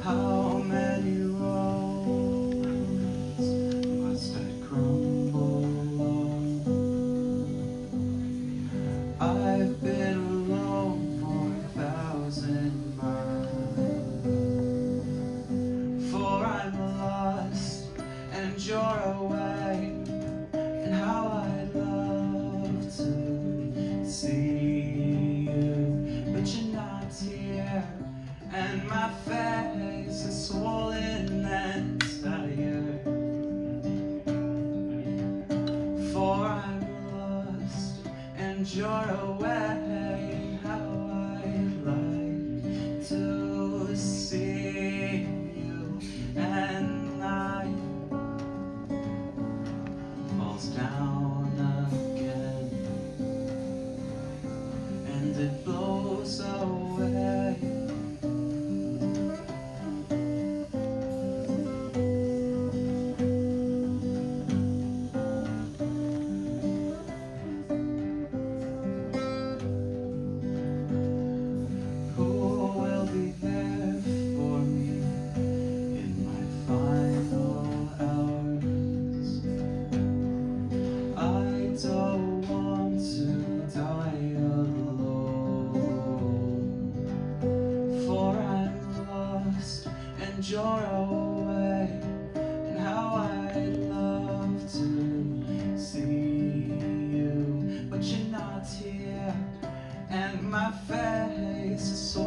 How many roads must I crumble on? I've been alone for 1,000 miles, for I'm lost and you're away, and how I'd love to see you, but you're not here. And my face is swollen and tired, for I'm lost and you're away. How I'd like to see you. And night falls down again, and it blows away. I don't want to die alone, for I'm lost and you're away, and how I'd love to see you, but you're not here, and my face is so